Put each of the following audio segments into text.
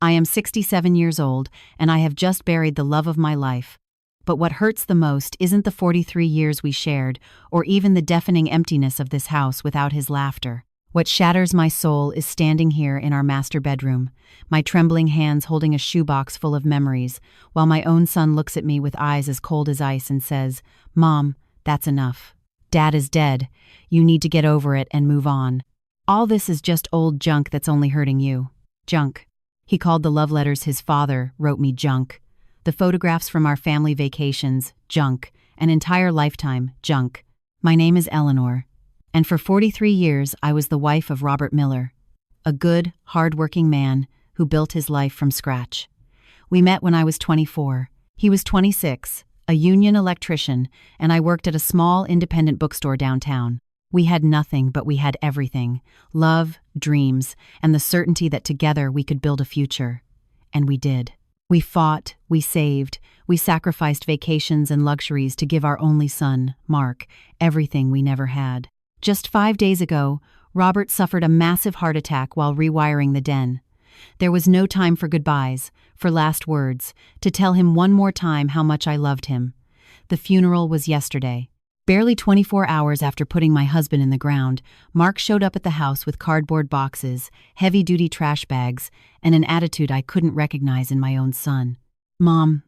I am 67 years old, and I have just buried the love of my life. But what hurts the most isn't the 43 years we shared, or even the deafening emptiness of this house without his laughter. What shatters my soul is standing here in our master bedroom, my trembling hands holding a shoebox full of memories, while my own son looks at me with eyes as cold as ice and says, "Mom, that's enough. Dad is dead. You need to get over it and move on. All this is just old junk that's only hurting you." Junk. He called the love letters his father wrote me junk. The photographs from our family vacations, junk. An entire lifetime, junk. My name is Eleanor, and for 43 years I was the wife of Robert Miller, a good, hard-working man who built his life from scratch. We met when I was 24. He was 26, a union electrician, and I worked at a small independent bookstore downtown. We had nothing, but we had everything: love, dreams, and the certainty that together we could build a future. And we did. We fought, we saved, we sacrificed vacations and luxuries to give our only son, Mark, everything we never had. Just 5 days ago, Robert suffered a massive heart attack while rewiring the den. There was no time for goodbyes, for last words, to tell him one more time how much I loved him. The funeral was yesterday. Barely 24 hours after putting my husband in the ground, Mark showed up at the house with cardboard boxes, heavy-duty trash bags, and an attitude I couldn't recognize in my own son. "Mom,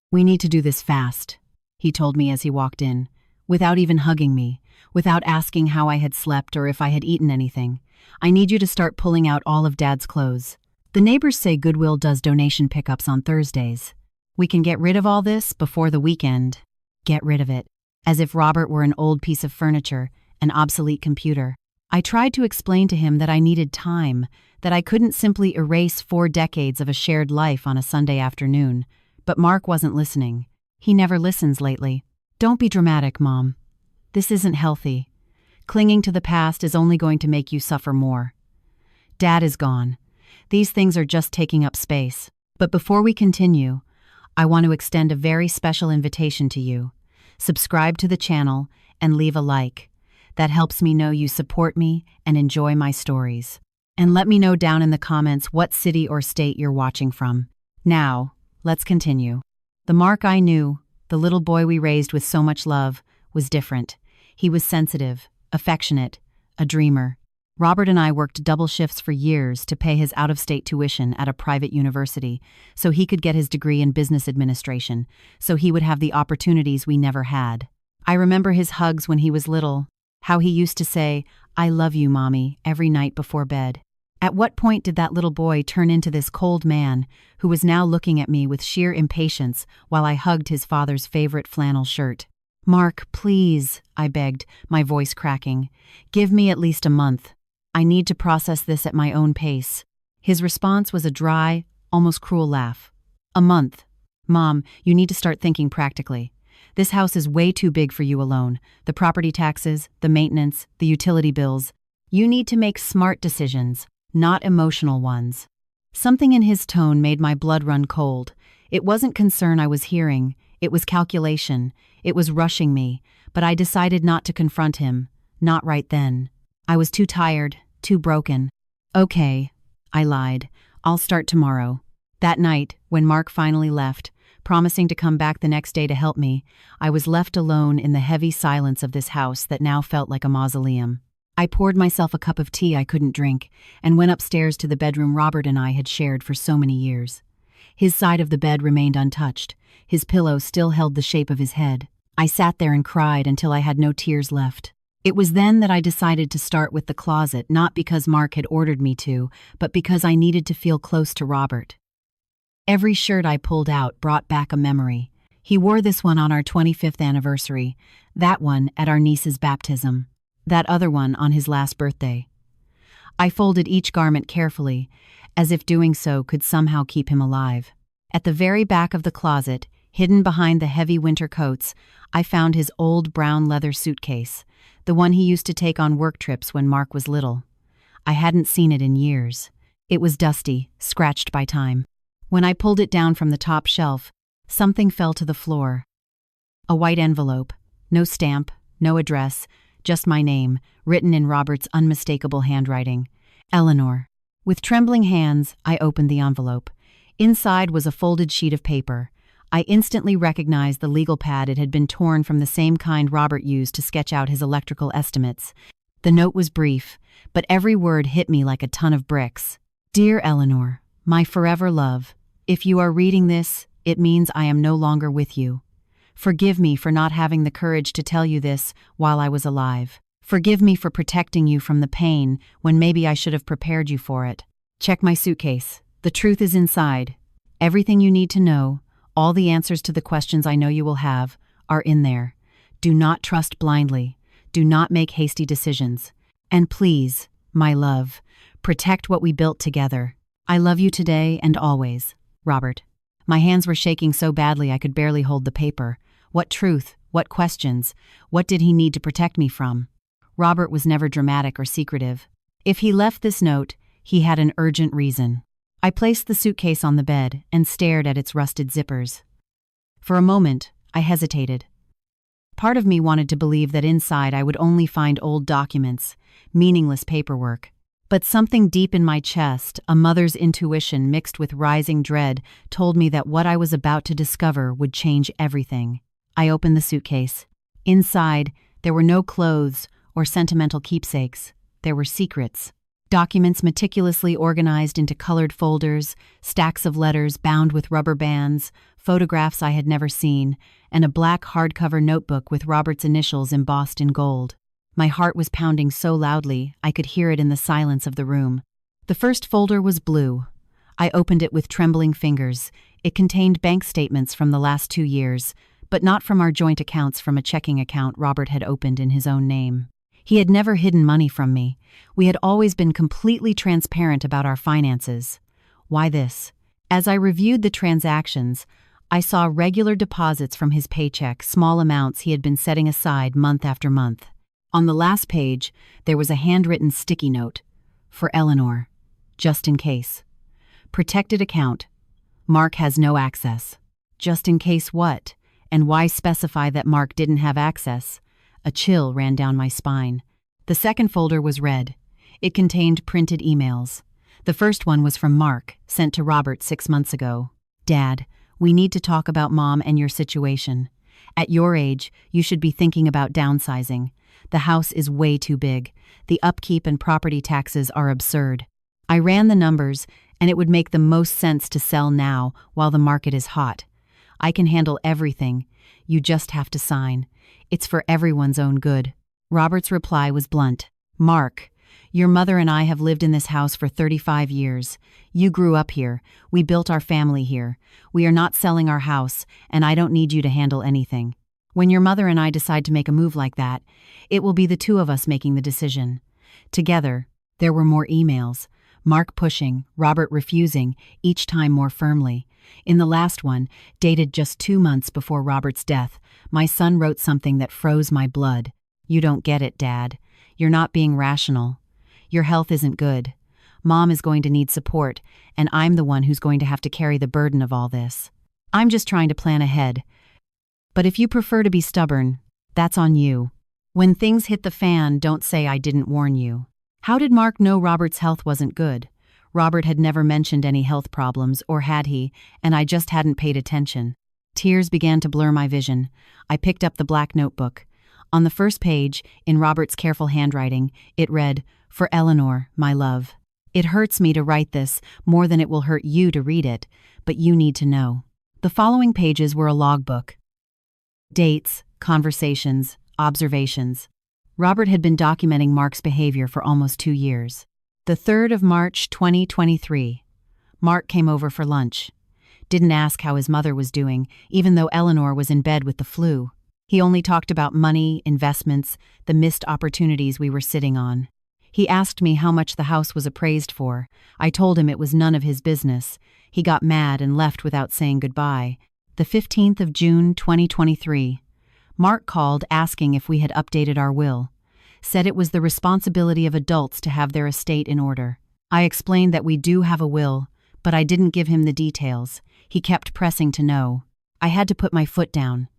we need to do this fast," he told me as he walked in, without even hugging me, without asking how I had slept or if I had eaten anything. "I need you to start pulling out all of Dad's clothes. The neighbors say Goodwill does donation pickups on Thursdays. We can get rid of all this before the weekend." Get rid of it. As if Robert were an old piece of furniture, an obsolete computer. I tried to explain to him that I needed time, that I couldn't simply erase 4 decades of a shared life on a Sunday afternoon. But Mark wasn't listening. He never listens lately. "Don't be dramatic, Mom. This isn't healthy. Clinging to the past is only going to make you suffer more. Dad is gone. These things are just taking up space." But before we continue, I want to extend a very special invitation to you. Subscribe to the channel and leave a like. That helps me know you support me and enjoy my stories. And let me know down in the comments what city or state you're watching from. Now, let's continue. The Mark I knew, the little boy we raised with so much love, was different. He was sensitive, affectionate, a dreamer. Robert and I worked double shifts for years to pay his out-of-state tuition at a private university so he could get his degree in business administration, so he would have the opportunities we never had. I remember his hugs when he was little, how he used to say, "I love you, Mommy," every night before bed. At what point did that little boy turn into this cold man who was now looking at me with sheer impatience while I hugged his father's favorite flannel shirt? "Mark, please," I begged, my voice cracking. "Give me at least a month. I need to process this at my own pace." His response was a dry, almost cruel laugh. "A month? Mom, you need to start thinking practically. This house is way too big for you alone. The property taxes, the maintenance, the utility bills. You need to make smart decisions, not emotional ones." Something in his tone made my blood run cold. It wasn't concern I was hearing, it was calculation. It was rushing me, but I decided not to confront him, not right then. I was too tired, too broken. "Okay," I lied. "I'll start tomorrow." That night, when Mark finally left, promising to come back the next day to help me, I was left alone in the heavy silence of this house that now felt like a mausoleum. I poured myself a cup of tea I couldn't drink and went upstairs to the bedroom Robert and I had shared for so many years. His side of the bed remained untouched. His pillow still held the shape of his head. I sat there and cried until I had no tears left. It was then that I decided to start with the closet, not because Mark had ordered me to, but because I needed to feel close to Robert. Every shirt I pulled out brought back a memory. He wore this one on our 25th anniversary, that one at our niece's baptism, that other one on his last birthday. I folded each garment carefully, as if doing so could somehow keep him alive. At the very back of the closet, hidden behind the heavy winter coats, I found his old brown leather suitcase, the one he used to take on work trips when Mark was little. I hadn't seen it in years. It was dusty, scratched by time. When I pulled it down from the top shelf, something fell to the floor. A white envelope, no stamp, no address, just my name, written in Robert's unmistakable handwriting. Eleanor. With trembling hands, I opened the envelope. Inside was a folded sheet of paper. I instantly recognized the legal pad. It had been torn from the same kind Robert used to sketch out his electrical estimates. The note was brief, but every word hit me like a ton of bricks. Dear Eleanor, my forever love, if you are reading this, it means I am no longer with you. Forgive me for not having the courage to tell you this while I was alive. Forgive me for protecting you from the pain when maybe I should have prepared you for it. Check my suitcase. The truth is inside. Everything you need to know, all the answers to the questions I know you will have, are in there. Do not trust blindly. Do not make hasty decisions. And please, my love, protect what we built together. I love you today and always, Robert. My hands were shaking so badly I could barely hold the paper. What truth? What questions? What did he need to protect me from? Robert was never dramatic or secretive. If he left this note, he had an urgent reason. I placed the suitcase on the bed and stared at its rusted zippers. For a moment, I hesitated. Part of me wanted to believe that inside I would only find old documents, meaningless paperwork. But something deep in my chest, a mother's intuition mixed with rising dread, told me that what I was about to discover would change everything. I opened the suitcase. Inside, there were no clothes or sentimental keepsakes. There were secrets. Documents meticulously organized into colored folders, stacks of letters bound with rubber bands, photographs I had never seen, and a black hardcover notebook with Robert's initials embossed in gold. My heart was pounding so loudly I could hear it in the silence of the room. The first folder was blue. I opened it with trembling fingers. It contained bank statements from the last 2 years, but not from our joint accounts, from a checking account Robert had opened in his own name. He had never hidden money from me. We had always been completely transparent about our finances. Why this? As I reviewed the transactions, I saw regular deposits from his paycheck, small amounts he had been setting aside month after month. On the last page, there was a handwritten sticky note. For Eleanor. Just in case. Protected account. Mark has no access. Just in case what? And why specify that Mark didn't have access? A chill ran down my spine. The second folder was red. It contained printed emails. The first one was from Mark, sent to Robert 6 months ago. Dad, we need to talk about Mom and your situation. At your age, you should be thinking about downsizing. The house is way too big. The upkeep and property taxes are absurd. I ran the numbers, and it would make the most sense to sell now while the market is hot. I can handle everything. You just have to sign. It's for everyone's own good. Robert's reply was blunt. Mark, your mother and I have lived in this house for 35 years. You grew up here. We built our family here. We are not selling our house, and I don't need you to handle anything. When your mother and I decide to make a move like that, it will be the two of us making the decision. Together, there were more emails. Mark pushing, Robert refusing, each time more firmly. In the last one, dated just 2 months before Robert's death, my son wrote something that froze my blood. You don't get it, Dad. You're not being rational. Your health isn't good. Mom is going to need support, and I'm the one who's going to have to carry the burden of all this. I'm just trying to plan ahead. But if you prefer to be stubborn, that's on you. When things hit the fan, don't say I didn't warn you. How did Mark know Robert's health wasn't good? Robert had never mentioned any health problems, or had he, and I just hadn't paid attention. Tears began to blur my vision. I picked up the black notebook. On the first page, in Robert's careful handwriting, it read, For Eleanor, my love. It hurts me to write this, more than it will hurt you to read it, but you need to know. The following pages were a logbook. Dates, conversations, observations. Robert had been documenting Mark's behavior for almost 2 years. The 3rd of March, 2023. Mark came over for lunch. Didn't ask how his mother was doing, even though Eleanor was in bed with the flu. He only talked about money, investments, the missed opportunities we were sitting on. He asked me how much the house was appraised for. I told him it was none of his business. He got mad and left without saying goodbye. The 15th of June, 2023. Mark called asking if we had updated our will. Said it was the responsibility of adults to have their estate in order. I explained that we do have a will, but I didn't give him the details. He kept pressing to know. I had to put my foot down.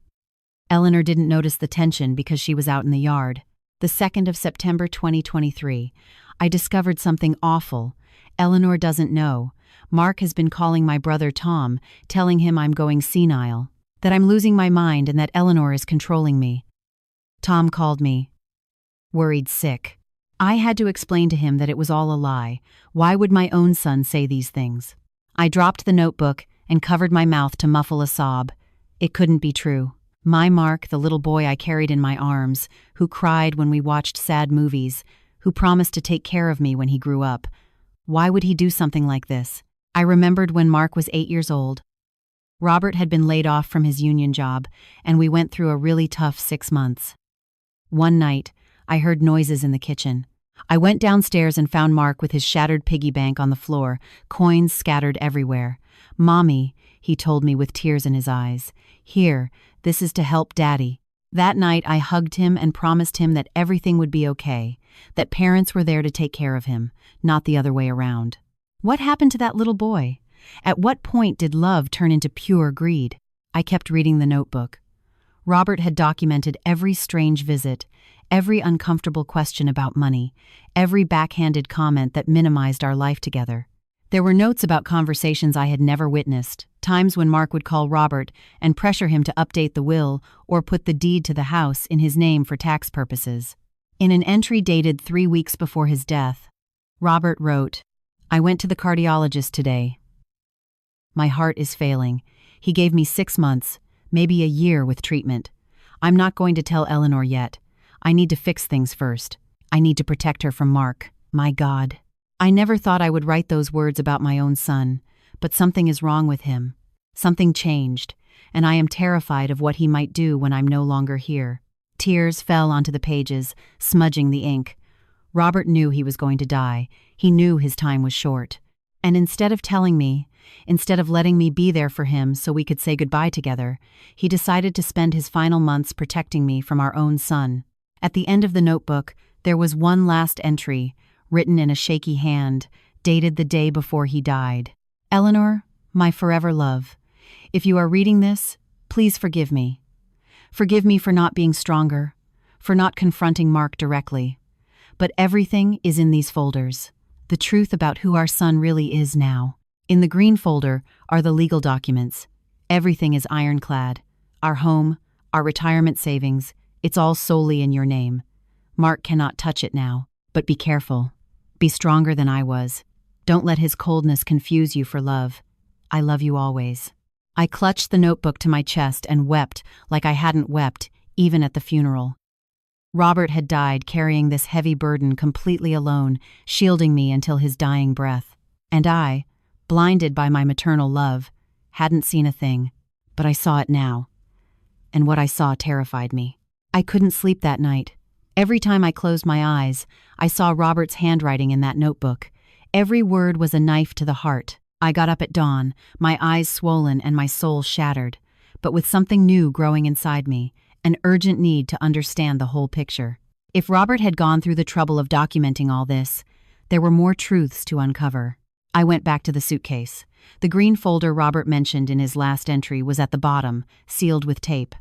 Eleanor didn't notice the tension because she was out in the yard. The 2nd of September 2023. I discovered something awful. Eleanor doesn't know. Mark has been calling my brother Tom, telling him I'm going senile, that I'm losing my mind and that Eleanor is controlling me. Tom called me, worried sick. I had to explain to him that it was all a lie. Why would my own son say these things? I dropped the notebook and covered my mouth to muffle a sob. It couldn't be true. My Mark, the little boy I carried in my arms, who cried when we watched sad movies, who promised to take care of me when he grew up. Why would he do something like this? I remembered when Mark was 8 years old. Robert had been laid off from his union job, and we went through a really tough 6 months. One night, I heard noises in the kitchen. I went downstairs and found Mark with his shattered piggy bank on the floor, coins scattered everywhere. "Mommy," he told me with tears in his eyes, "here, this is to help Daddy." That night I hugged him and promised him that everything would be okay, that parents were there to take care of him, not the other way around. What happened to that little boy? At what point did love turn into pure greed? I kept reading the notebook. Robert had documented every strange visit, every uncomfortable question about money, every backhanded comment that minimized our life together. There were notes about conversations I had never witnessed, times when Mark would call Robert and pressure him to update the will or put the deed to the house in his name for tax purposes. In an entry dated 3 weeks before his death, Robert wrote, "I went to the cardiologist today. My heart is failing. He gave me 6 months, maybe a year with treatment. I'm not going to tell Eleanor yet. I need to fix things first. I need to protect her from Mark. My God." I never thought I would write those words about my own son, but something is wrong with him. Something changed, and I am terrified of what he might do when I'm no longer here. Tears fell onto the pages, smudging the ink. Robert knew he was going to die. He knew his time was short. And instead of telling me, instead of letting me be there for him so we could say goodbye together, he decided to spend his final months protecting me from our own son. At the end of the notebook, there was one last entry, written in a shaky hand, dated the day before he died. "Eleanor, my forever love, if you are reading this, please forgive me. Forgive me for not being stronger, for not confronting Mark directly. But everything is in these folders. The truth about who our son really is now. In the green folder are the legal documents. Everything is ironclad. Our home, our retirement savings, it's all solely in your name. Mark cannot touch it now, but be careful. Be stronger than I was. Don't let his coldness confuse you for love. I love you always." I clutched the notebook to my chest and wept like I hadn't wept, even at the funeral. Robert had died carrying this heavy burden completely alone, shielding me until his dying breath. And I, blinded by my maternal love, hadn't seen a thing, but I saw it now. And what I saw terrified me. I couldn't sleep that night. Every time I closed my eyes, I saw Robert's handwriting in that notebook. Every word was a knife to the heart. I got up at dawn, my eyes swollen and my soul shattered, but with something new growing inside me, an urgent need to understand the whole picture. If Robert had gone through the trouble of documenting all this, there were more truths to uncover. I went back to the suitcase. The green folder Robert mentioned in his last entry was at the bottom, sealed with tape.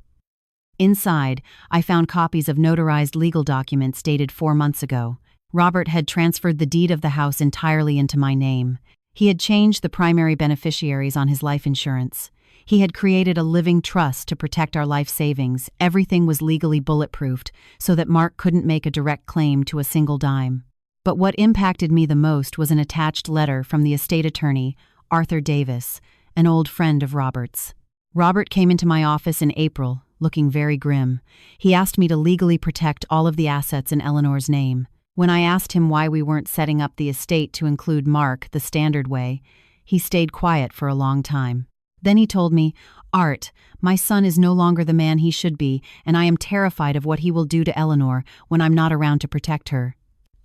Inside, I found copies of notarized legal documents dated 4 months ago. Robert had transferred the deed of the house entirely into my name. He had changed the primary beneficiaries on his life insurance. He had created a living trust to protect our life savings. Everything was legally bulletproofed so that Mark couldn't make a direct claim to a single dime. But what impacted me the most was an attached letter from the estate attorney, Arthur Davis, an old friend of Robert's. Robert came into my office in April, looking very grim. He asked me to legally protect all of the assets in Eleanor's name. When I asked him why we weren't setting up the estate to include Mark the standard way, he stayed quiet for a long time. Then he told me, "Art, my son is no longer the man he should be, and I am terrified of what he will do to Eleanor when I'm not around to protect her."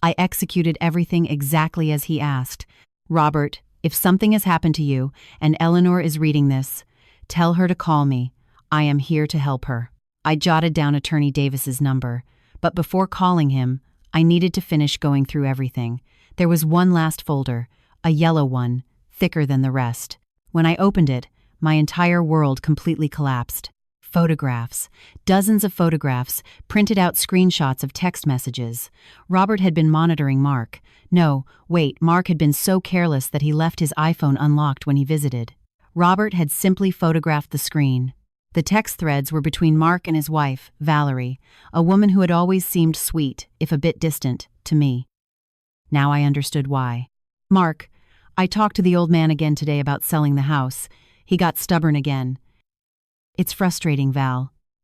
I executed everything exactly as he asked. "Robert, if something has happened to you, and Eleanor is reading this, tell her to call me. I am here to help her." I jotted down Attorney Davis's number, but before calling him, I needed to finish going through everything. There was one last folder, a yellow one, thicker than the rest. When I opened it, my entire world completely collapsed. Photographs. Dozens of photographs, printed out screenshots of text messages. Robert had been monitoring Mark. No, wait, Mark had been so careless that he left his iPhone unlocked when he visited. Robert had simply photographed the screen. The text threads were between Mark and his wife, Valerie, a woman who had always seemed sweet, if a bit distant, to me. Now I understood why. Mark, I talked to the old man again today about selling the house. He got stubborn again. It's frustrating,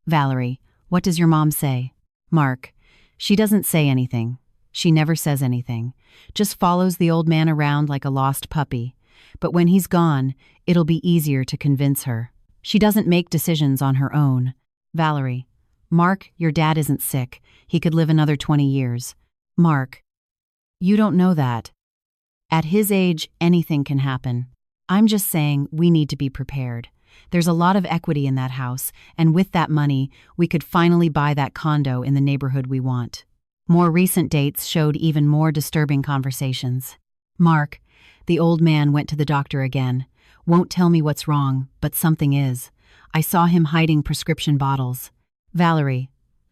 Valerie, what does your mom say? Mark, she doesn't say anything. She never says anything. Just follows the old man around like a lost puppy. But when he's gone, it'll be easier to convince her. She doesn't make decisions on her own. Valerie, Mark, your dad isn't sick. He could live another 20 years. Mark, you don't know that. At his age, anything can happen. I'm just saying we need to be prepared. There's a lot of equity in that house, and with that money, we could finally buy that condo in the neighborhood we want. More recent dates showed even more disturbing conversations. Mark, the old man went to the doctor again. Won't tell me what's wrong, but something is. I saw him hiding prescription bottles. Valerie,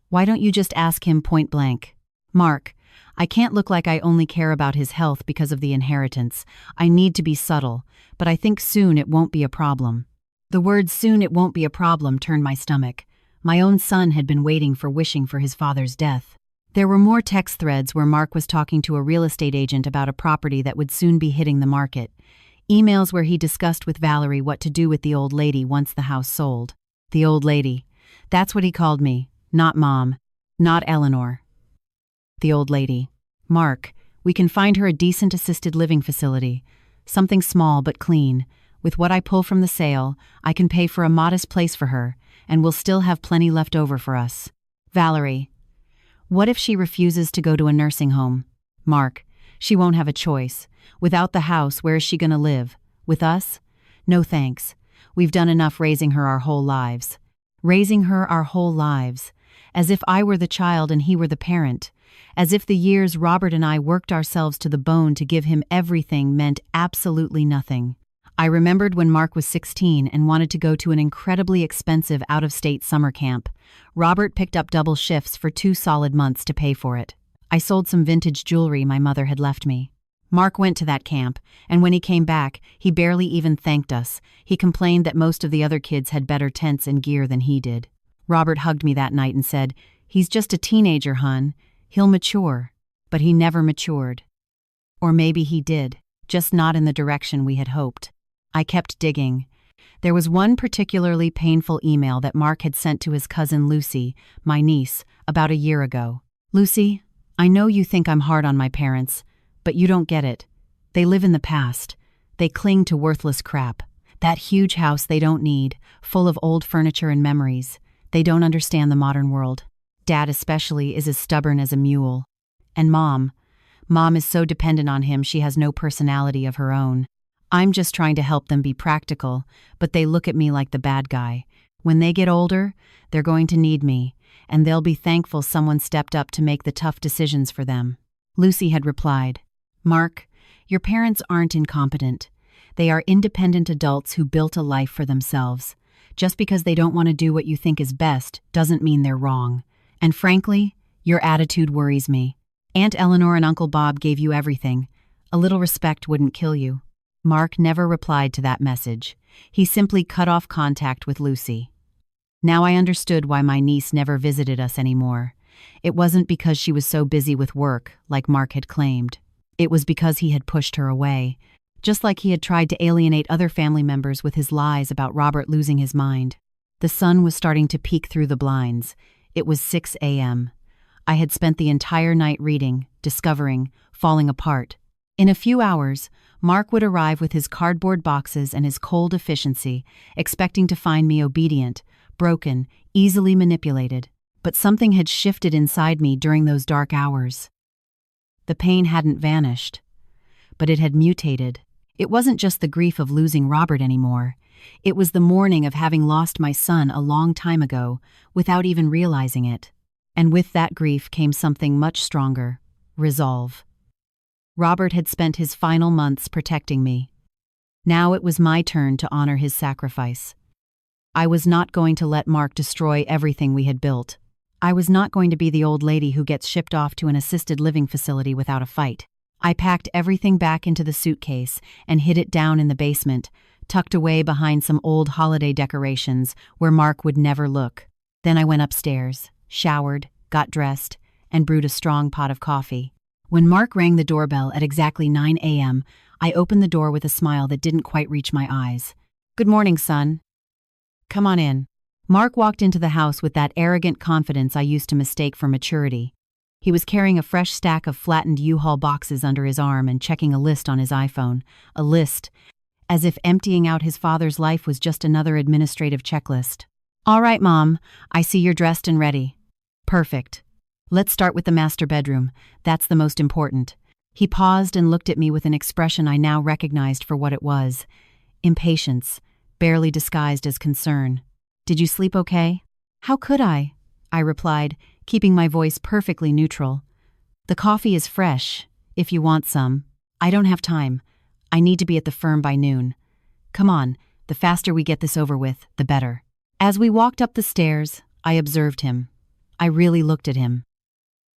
why don't you just ask him point blank? Mark, I can't look like I only care about his health because of the inheritance. I need to be subtle, but I think soon it won't be a problem. The word soon it won't be a problem turned my stomach. My own son had been waiting for wishing for his father's death. There were more text threads where Mark was talking to a real estate agent about a property that would soon be hitting the market. Emails where he discussed with Valerie what to do with the old lady once the house sold. The old lady. That's what he called me. Not Mom. Not Eleanor. The old lady. Mark, we can find her a decent assisted living facility. Something small but clean. With what I pull from the sale, I can pay for a modest place for her, and we'll still have plenty left over for us. Valerie. What if she refuses to go to a nursing home? Mark, she won't have a choice. Without the house, where is she going to live? With us? No thanks. We've done enough raising her our whole lives. Raising her our whole lives. As if I were the child and he were the parent. As if the years Robert and I worked ourselves to the bone to give him everything meant absolutely nothing. I remembered when Mark was 16 and wanted to go to an incredibly expensive out-of-state summer camp. Robert picked up double shifts for 2 solid months to pay for it. I sold some vintage jewelry my mother had left me. Mark went to that camp, and when he came back, he barely even thanked us. He complained that most of the other kids had better tents and gear than he did. Robert hugged me that night and said, "He's just a teenager, hun. He'll mature." But he never matured. Or maybe he did, just not in the direction we had hoped. I kept digging. There was one particularly painful email that Mark had sent to his cousin Lucy, my niece, about a year ago. Lucy, I know you think I'm hard on my parents, but you don't get it. They live in the past. They cling to worthless crap. That huge house they don't need, full of old furniture and memories. They don't understand the modern world. Dad especially is as stubborn as a mule. And Mom is so dependent on him she has no personality of her own. I'm just trying to help them be practical, but they look at me like the bad guy. When they get older, they're going to need me, and they'll be thankful someone stepped up to make the tough decisions for them. Lucy had replied, Mark, your parents aren't incompetent. They are independent adults who built a life for themselves. Just because they don't want to do what you think is best doesn't mean they're wrong. And frankly, your attitude worries me. Aunt Eleanor and Uncle Bob gave you everything. A little respect wouldn't kill you. Mark never replied to that message. He simply cut off contact with Lucy. Now I understood why my niece never visited us anymore. It wasn't because she was so busy with work, like Mark had claimed. It was because he had pushed her away, just like he had tried to alienate other family members with his lies about Robert losing his mind. The sun was starting to peek through the blinds. It was 6 a.m. I had spent the entire night reading, discovering, falling apart. In a few hours, Mark would arrive with his cardboard boxes and his cold efficiency, expecting to find me obedient, broken, easily manipulated. But something had shifted inside me during those dark hours. The pain hadn't vanished, but it had mutated. It wasn't just the grief of losing Robert anymore. It was the mourning of having lost my son a long time ago, without even realizing it. And with that grief came something much stronger: resolve. Robert had spent his final months protecting me. Now it was my turn to honor his sacrifice. I was not going to let Mark destroy everything we had built. I was not going to be the old lady who gets shipped off to an assisted living facility without a fight. I packed everything back into the suitcase and hid it down in the basement, tucked away behind some old holiday decorations where Mark would never look. Then I went upstairs, showered, got dressed, and brewed a strong pot of coffee. When Mark rang the doorbell at exactly 9 a.m., I opened the door with a smile that didn't quite reach my eyes. "Good morning, son. Come on in." Mark walked into the house with that arrogant confidence I used to mistake for maturity. He was carrying a fresh stack of flattened U-Haul boxes under his arm and checking a list on his iPhone. A list, as if emptying out his father's life was just another administrative checklist. "All right, Mom, I see you're dressed and ready." "Perfect. Let's start with the master bedroom. That's the most important." He paused and looked at me with an expression I now recognized for what it was: impatience, barely disguised as concern. "Did you sleep okay?" "How could I?" I replied, keeping my voice perfectly neutral. "The coffee is fresh, if you want some." "I don't have time. I need to be at the firm by noon." "Come on, the faster we get this over with, the better." As we walked up the stairs, I observed him. I really looked at him.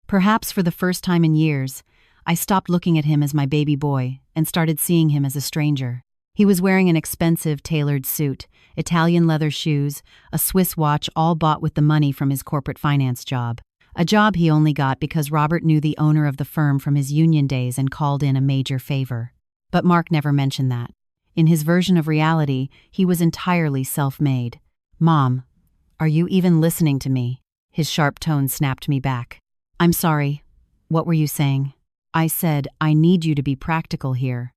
Perhaps for the first time in years, I stopped looking at him as my baby boy and started seeing him as a stranger. He was wearing an expensive, tailored suit, Italian leather shoes, a Swiss watch, all bought with the money from his corporate finance job. A job he only got because Robert knew the owner of the firm from his union days and called in a major favor. But Mark never mentioned that. In his version of reality, he was entirely self-made. "Mom, are you even listening to me?" His sharp tone snapped me back. "I'm sorry. What were you saying?" I said, "I need you to be practical here.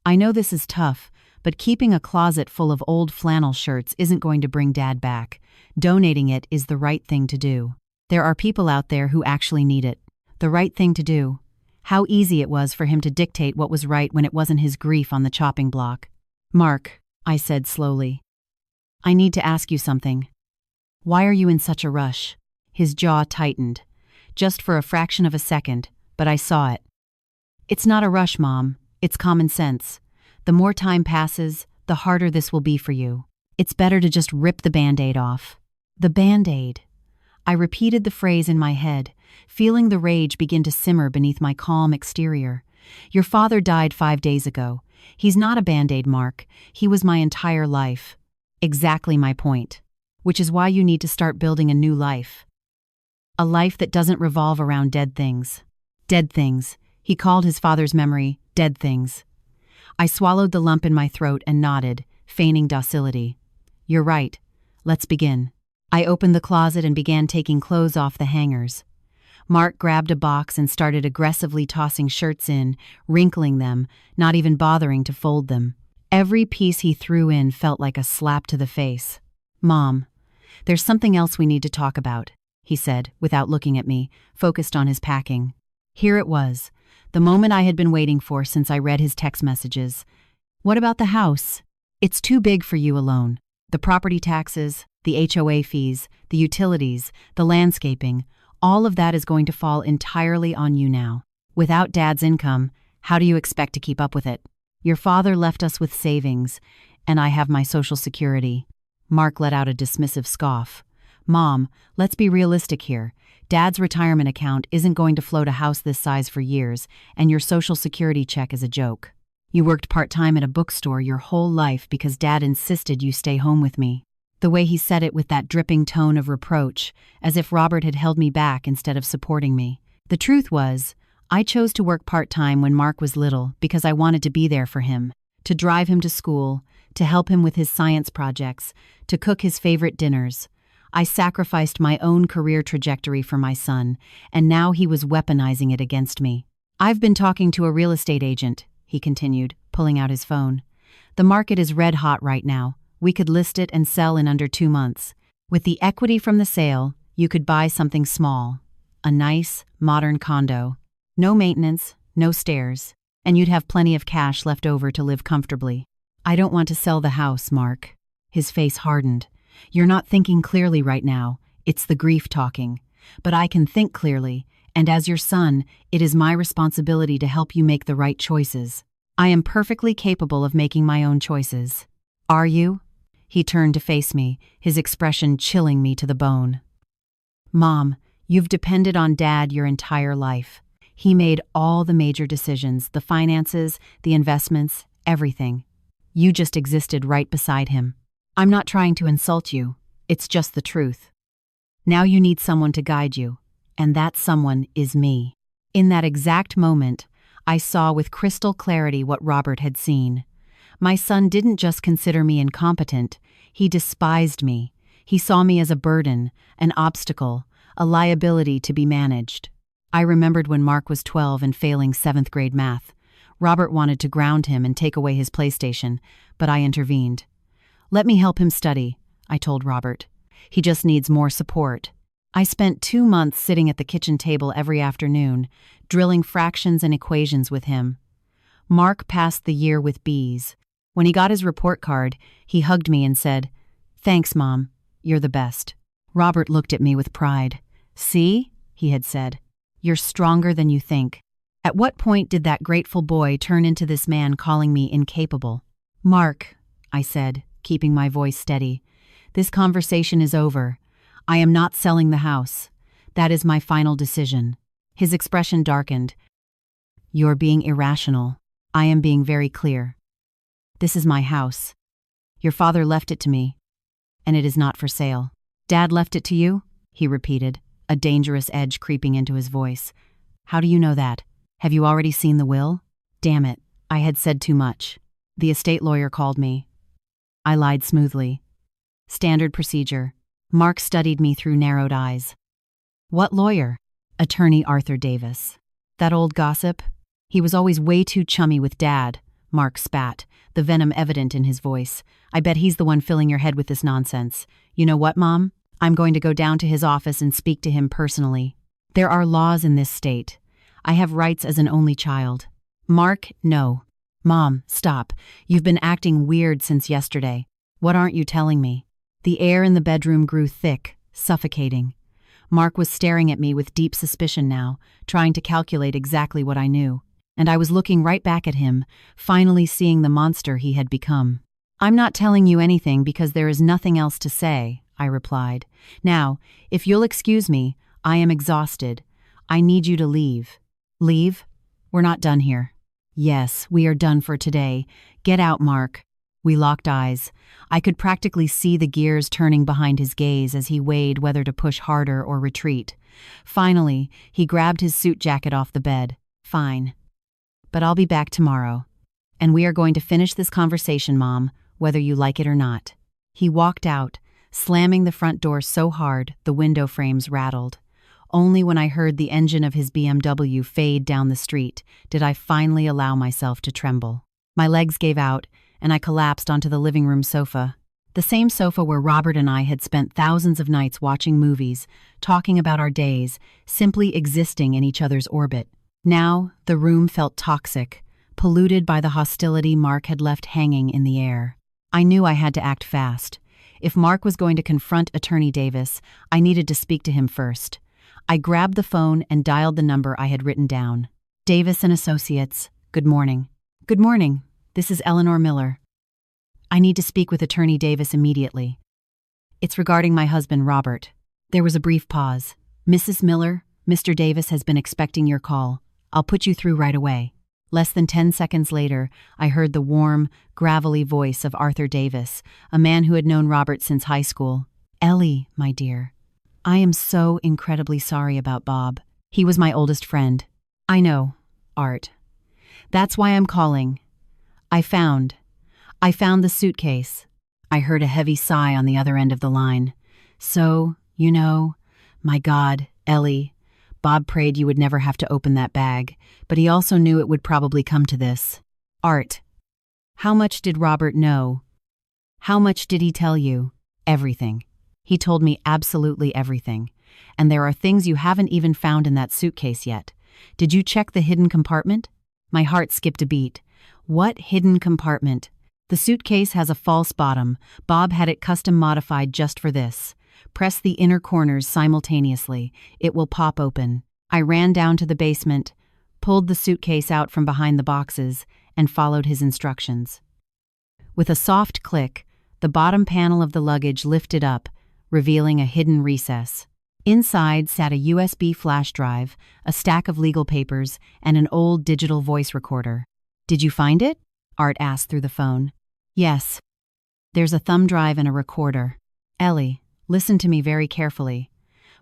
I know this is tough, but keeping a closet full of old flannel shirts isn't going to bring Dad back. Donating it is the right thing to do. There are people out there who actually need it. The right thing to do." How easy it was for him to dictate what was right when it wasn't his grief on the chopping block. "Mark," I said slowly, "I need to ask you something. Why are you in such a rush?" His jaw tightened. Just for a fraction of a second, but I saw it. "It's not a rush, Mom. It's common sense. The more time passes, the harder this will be for you. It's better to just rip the Band-Aid off." The Band-Aid. I repeated the phrase in my head, feeling the rage begin to simmer beneath my calm exterior. "Your father died 5 days ago. He's not a Band-Aid, Mark. He was my entire life." Exactly my point. Which is why you need to start building a new life. A life that doesn't revolve around dead things. Dead things. He called his father's memory dead things. I swallowed the lump in my throat and nodded, feigning docility. "You're right. Let's begin." I opened the closet and began taking clothes off the hangers. Mark grabbed a box and started aggressively tossing shirts in, wrinkling them, not even bothering to fold them. Every piece he threw in felt like a slap to the face. "Mom, there's something else we need to talk about," he said, without looking at me, focused on his packing. Here it was, the moment I had been waiting for since I read his text messages. "What about the house? It's too big for you alone. The property taxes, the HOA fees, the utilities, the landscaping, all of that is going to fall entirely on you now. Without Dad's income, how do you expect to keep up with it? Your father left us with savings, and I have my Social Security." Mark let out a dismissive scoff. "Mom, let's be realistic here. Dad's retirement account isn't going to float a house this size for years, and your Social Security check is a joke. You worked part-time at a bookstore your whole life because Dad insisted you stay home with me." The way he said it with that dripping tone of reproach, as if Robert had held me back instead of supporting me. The truth was, I chose to work part-time when Mark was little because I wanted to be there for him, to drive him to school, to help him with his science projects, to cook his favorite dinners. I sacrificed my own career trajectory for my son, and now he was weaponizing it against me. "I've been talking to a real estate agent," he continued, pulling out his phone. "The market is red hot right now. We could list it and sell in under 2 months. With the equity from the sale, you could buy something small. A nice, modern condo. No maintenance, no stairs, and you'd have plenty of cash left over to live comfortably." "I don't want to sell the house, Mark." His face hardened. "You're not thinking clearly right now. It's the grief talking. But I can think clearly, and as your son, it is my responsibility to help you make the right choices. I am perfectly capable of making my own choices." "Are you?" He turned to face me, his expression chilling me to the bone. Mom, you've depended on Dad your entire life. He made all the major decisions, the finances, the investments, everything. You just existed right beside him. I'm not trying to insult you. It's just the truth. Now you need someone to guide you, and that someone is me. In that exact moment, I saw with crystal clarity what Robert had seen. My son didn't just consider me incompetent, he despised me. He saw me as a burden, an obstacle, a liability to be managed. I remembered when Mark was 12 and failing 7th grade math. Robert wanted to ground him and take away his PlayStation, but I intervened. Let me help him study, I told Robert. He just needs more support. I spent 2 months sitting at the kitchen table every afternoon, drilling fractions and equations with him. Mark passed the year with B's. When he got his report card, he hugged me and said, "Thanks, Mom. You're the best." Robert looked at me with pride. "See?" he had said. "You're stronger than you think." At what point did that grateful boy turn into this man calling me incapable? "Mark," I said, keeping my voice steady, "this conversation is over. I am not selling the house. That is my final decision." His expression darkened. "You're being irrational. I am being very clear. This is my house. Your father left it to me, and it is not for sale." "Dad left it to you?" he repeated, a dangerous edge creeping into his voice. "How do you know that? Have you already seen the will?" Damn it, I had said too much. The estate lawyer called me. I lied smoothly. Standard procedure. Mark studied me through narrowed eyes. "What lawyer?" "Attorney Arthur Davis." "That old gossip? He was always way too chummy with Dad," Mark spat, the venom evident in his voice. "I bet he's the one filling your head with this nonsense. You know what, Mom? I'm going to go down to his office and speak to him personally. There are laws in this state. I have rights as an only child." "Mark, no." "Mom, stop. You've been acting weird since yesterday. What aren't you telling me?" The air in the bedroom grew thick, suffocating. Mark was staring at me with deep suspicion now, trying to calculate exactly what I knew. And I was looking right back at him, finally seeing the monster he had become. "I'm not telling you anything because there is nothing else to say," I replied. "Now, if you'll excuse me, I am exhausted. I need you to leave." "Leave? We're not done here." "Yes, we are done for today. Get out, Mark." We locked eyes. I could practically see the gears turning behind his gaze as he weighed whether to push harder or retreat. Finally, he grabbed his suit jacket off the bed. "Fine. But I'll be back tomorrow. And we are going to finish this conversation, Mom, whether you like it or not." He walked out, slamming the front door so hard the window frames rattled. Only when I heard the engine of his BMW fade down the street did I finally allow myself to tremble. My legs gave out, and I collapsed onto the living room sofa. The same sofa where Robert and I had spent thousands of nights watching movies, talking about our days, simply existing in each other's orbit. Now, the room felt toxic, polluted by the hostility Mark had left hanging in the air. I knew I had to act fast. If Mark was going to confront Attorney Davis, I needed to speak to him first. I grabbed the phone and dialed the number I had written down. "Davis and Associates, good morning." "Good morning. This is Eleanor Miller. I need to speak with Attorney Davis immediately. It's regarding my husband, Robert." There was a brief pause. "Mrs. Miller, Mr. Davis has been expecting your call. I'll put you through right away." Less than 10 seconds later, I heard the warm, gravelly voice of Arthur Davis, a man who had known Robert since high school. "Ellie, my dear, I am so incredibly sorry about Bob. He was my oldest friend." "I know, Art. That's why I'm calling. I found the suitcase." I heard a heavy sigh on the other end of the line. "So, you know, my God, Ellie, Bob prayed you would never have to open that bag, but he also knew it would probably come to this." "Art, how much did Robert know? How much did he tell you?" "Everything. He told me absolutely everything. And there are things you haven't even found in that suitcase yet. Did you check the hidden compartment?" My heart skipped a beat. What hidden compartment? The suitcase has a false bottom. Bob had it custom modified just for this. Press the inner corners simultaneously. It will pop open. I ran down to the basement, pulled the suitcase out from behind the boxes, and followed his instructions. With a soft click, The bottom panel of the luggage lifted up, revealing a hidden recess. Inside sat a USB flash drive, a stack of legal papers, and an old digital voice recorder. "Did you find it?" Art asked through the phone. "Yes. There's a thumb drive and a recorder. Ellie, listen to me very carefully.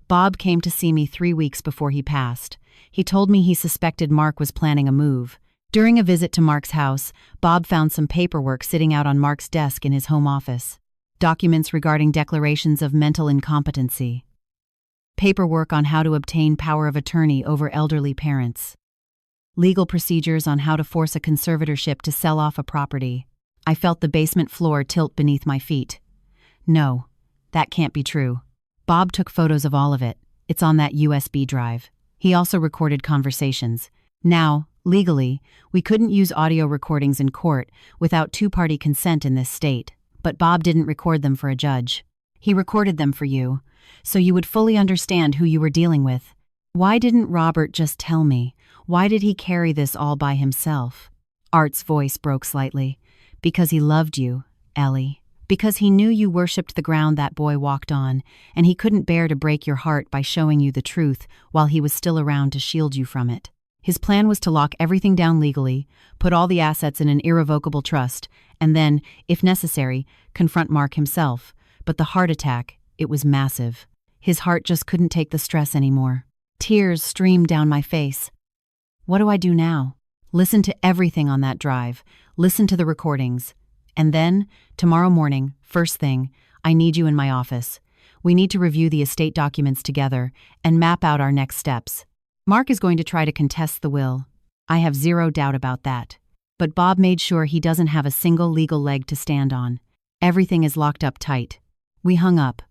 Bob came to see me 3 weeks before he passed. He told me he suspected Mark was planning a move. During a visit to Mark's house, Bob found some paperwork sitting out on Mark's desk in his home office. Documents regarding declarations of mental incompetency. Paperwork on how to obtain power of attorney over elderly parents. Legal procedures on how to force a conservatorship to sell off a property. I felt the basement floor tilt beneath my feet. No, that can't be true. Bob took photos of all of it. It's on that USB drive. He also recorded conversations. Now, legally, we couldn't use audio recordings in court without two-party consent in this state. But Bob didn't record them for a judge. He recorded them for you, so you would fully understand who you were dealing with. Why didn't Robert just tell me? Why did he carry this all by himself? Art's voice broke slightly. Because he loved you, Ellie. Because he knew you worshipped the ground that boy walked on, and he couldn't bear to break your heart by showing you the truth while he was still around to shield you from it. His plan was to lock everything down legally, put all the assets in an irrevocable trust, and then, if necessary, confront Mark himself. But the heart attack, it was massive. His heart just couldn't take the stress anymore. Tears streamed down my face. What do I do now? Listen to everything on that drive. Listen to the recordings. And then, tomorrow morning, first thing, I need you in my office. We need to review the estate documents together and map out our next steps. Mark is going to try to contest the will. I have zero doubt about that. But Bob made sure he doesn't have a single legal leg to stand on. Everything is locked up tight. We hung up.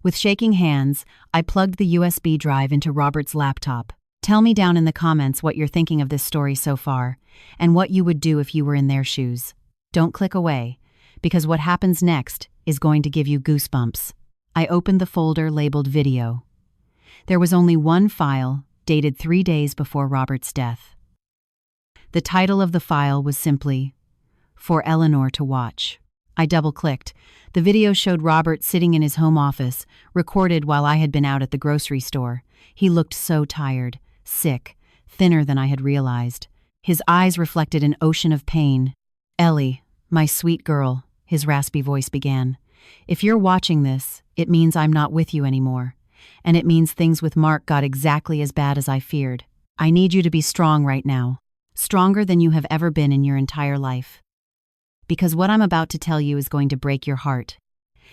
With shaking hands, I plugged the USB drive into Robert's laptop. Tell me down in the comments what you're thinking of this story so far, and what you would do if you were in their shoes. Don't click away, because what happens next is going to give you goosebumps. I opened the folder labeled video. There was only one file, dated 3 days before Robert's death. The title of the file was simply, "For Eleanor to Watch." I double-clicked. The video showed Robert sitting in his home office, recorded while I had been out at the grocery store. He looked so tired, sick, thinner than I had realized. His eyes reflected an ocean of pain. "Ellie, my sweet girl," his raspy voice began. "If you're watching this, it means I'm not with you anymore. And it means things with Mark got exactly as bad as I feared. I need you to be strong right now. Stronger than you have ever been in your entire life. Because what I'm about to tell you is going to break your heart."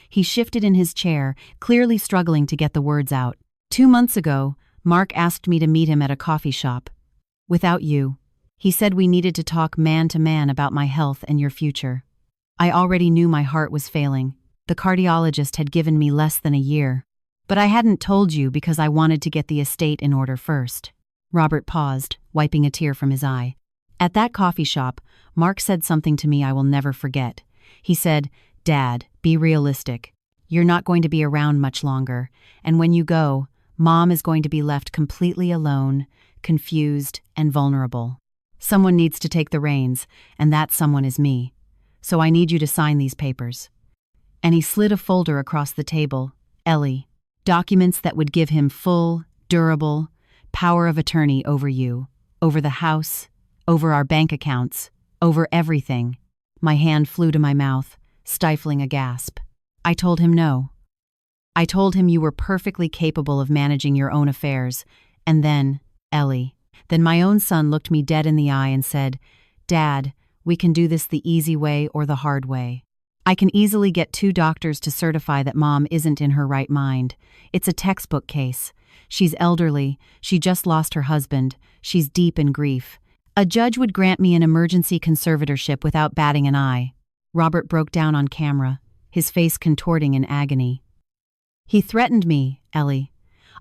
He shifted in his chair, clearly struggling to get the words out. 2 months ago, Mark asked me to meet him at a coffee shop. Without you. He said we needed to talk man to man about my health and your future. I already knew my heart was failing. The cardiologist had given me less than a year. But I hadn't told you because I wanted to get the estate in order first. Robert paused, wiping a tear from his eye. At that coffee shop, Mark said something to me I will never forget. He said, "Dad, be realistic. You're not going to be around much longer, and when you go, Mom is going to be left completely alone, confused, and vulnerable. Someone needs to take the reins, and that someone is me. So I need you to sign these papers." And he slid a folder across the table. "Ellie, documents that would give him full, durable, power of attorney over you, over the house, over our bank accounts, over everything." My hand flew to my mouth, stifling a gasp. I told him no. I told him you were perfectly capable of managing your own affairs. And then, Ellie, then my own son looked me dead in the eye and said, "Dad, we can do this the easy way or the hard way. I can easily get 2 doctors to certify that Mom isn't in her right mind. It's a textbook case. She's elderly, she just lost her husband, she's deep in grief. A judge would grant me an emergency conservatorship without batting an eye." Robert broke down on camera, his face contorting in agony. "He threatened me, Ellie.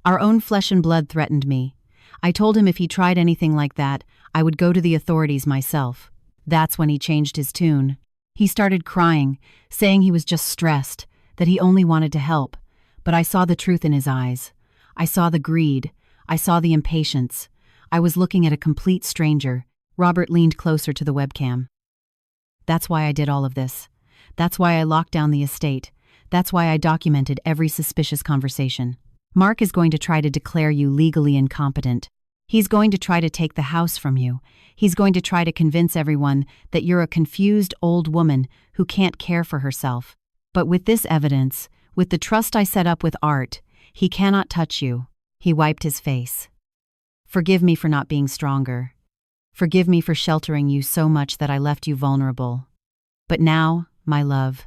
Our own flesh and blood threatened me. I told him if he tried anything like that, I would go to the authorities myself. That's when he changed his tune. He started crying, saying he was just stressed, that he only wanted to help. But I saw the truth in his eyes. I saw the greed. I saw the impatience. I was looking at a complete stranger." Robert leaned closer to the webcam. "That's why I did all of this. That's why I locked down the estate. That's why I documented every suspicious conversation. Mark is going to try to declare you legally incompetent. He's going to try to take the house from you. He's going to try to convince everyone that you're a confused old woman who can't care for herself. But with this evidence, with the trust I set up with Art, he cannot touch you. He wiped his face. Forgive me for not being stronger. Forgive me for sheltering you so much that I left you vulnerable. But now, my love,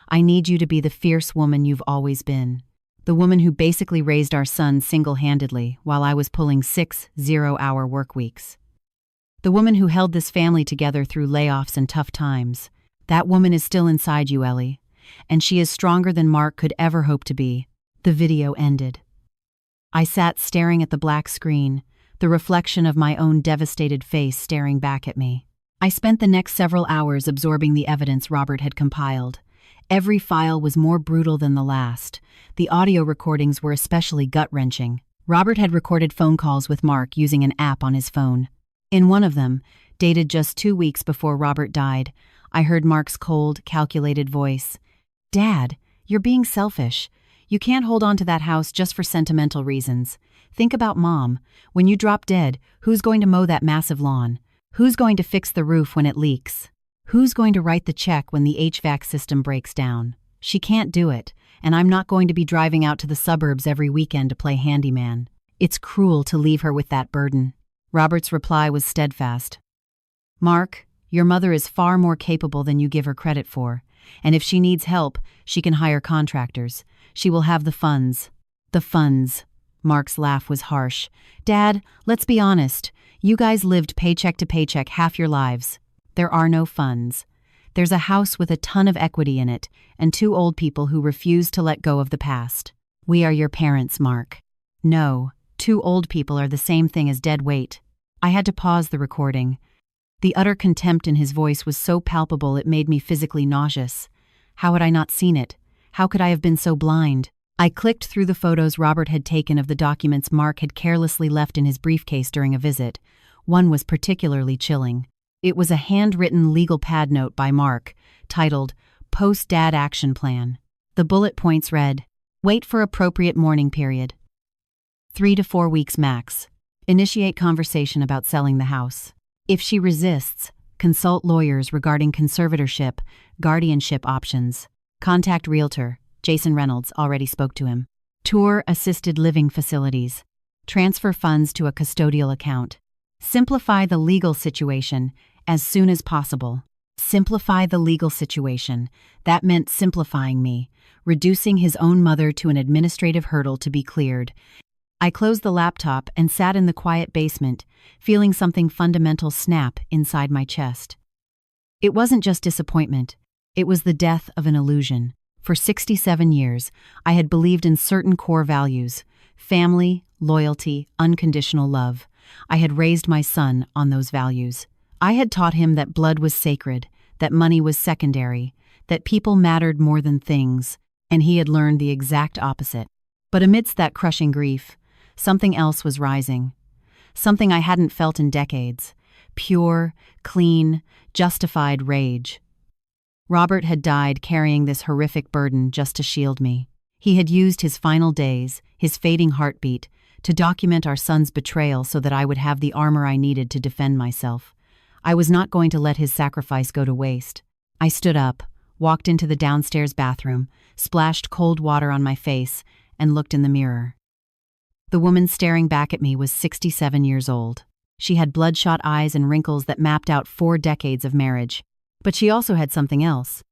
I need you to be the fierce woman you've always been. The woman who basically raised our son single-handedly while I was pulling 6 zero-hour work weeks. The woman who held this family together through layoffs and tough times. That woman is still inside you, Ellie, and she is stronger than Mark could ever hope to be. The video ended. I sat staring at the black screen, the reflection of my own devastated face staring back at me. I spent the next several hours absorbing the evidence Robert had compiled. Every file was more brutal than the last. The audio recordings were especially gut-wrenching. Robert had recorded phone calls with Mark using an app on his phone. In one of them, dated just 2 weeks before Robert died, I heard Mark's cold, calculated voice. "Dad, you're being selfish. You can't hold on to that house just for sentimental reasons. Think about Mom. When you drop dead, who's going to mow that massive lawn? Who's going to fix the roof when it leaks? Who's going to write the check when the HVAC system breaks down? She can't do it, and I'm not going to be driving out to the suburbs every weekend to play handyman. It's cruel to leave her with that burden." Robert's reply was steadfast. "Mark, your mother is far more capable than you give her credit for, and if she needs help, she can hire contractors. She will have the funds." "The funds." Mark's laugh was harsh. "Dad, let's be honest. You guys lived paycheck to paycheck half your lives. There are no funds. There's a house with a ton of equity in it, and 2 old people who refuse to let go of the past. We are your parents, Mark." "No, 2 old people are the same thing as dead weight." I had to pause the recording. The utter contempt in his voice was so palpable it made me physically nauseous. How had I not seen it? How could I have been so blind? I clicked through the photos Robert had taken of the documents Mark had carelessly left in his briefcase during a visit. One was particularly chilling. It was a handwritten legal pad note by Mark, titled, "Post-Dad Action Plan." The bullet points read, "Wait for appropriate mourning period. 3 to 4 weeks max. Initiate conversation about selling the house. If she resists, consult lawyers regarding conservatorship, guardianship options. Contact realtor." Jason Reynolds already spoke to him. "Tour assisted living facilities. Transfer funds to a custodial account. Simplify the legal situation as soon as possible." Simplify the legal situation. That meant simplifying me, reducing his own mother to an administrative hurdle to be cleared. I closed the laptop and sat in the quiet basement, feeling something fundamental snap inside my chest. It wasn't just disappointment. It was the death of an illusion. For 67 years, I had believed in certain core values: family, loyalty, unconditional love. I had raised my son on those values. I had taught him that blood was sacred, that money was secondary, that people mattered more than things, and he had learned the exact opposite. But amidst that crushing grief, something else was rising. Something I hadn't felt in decades. Pure, clean, justified rage. Robert had died carrying this horrific burden just to shield me. He had used his final days, his fading heartbeat, to document our son's betrayal so that I would have the armor I needed to defend myself. I was not going to let his sacrifice go to waste. I stood up, walked into the downstairs bathroom, splashed cold water on my face, and looked in the mirror. The woman staring back at me was 67 years old. She had bloodshot eyes and wrinkles that mapped out 4 decades of marriage. But she also had something else.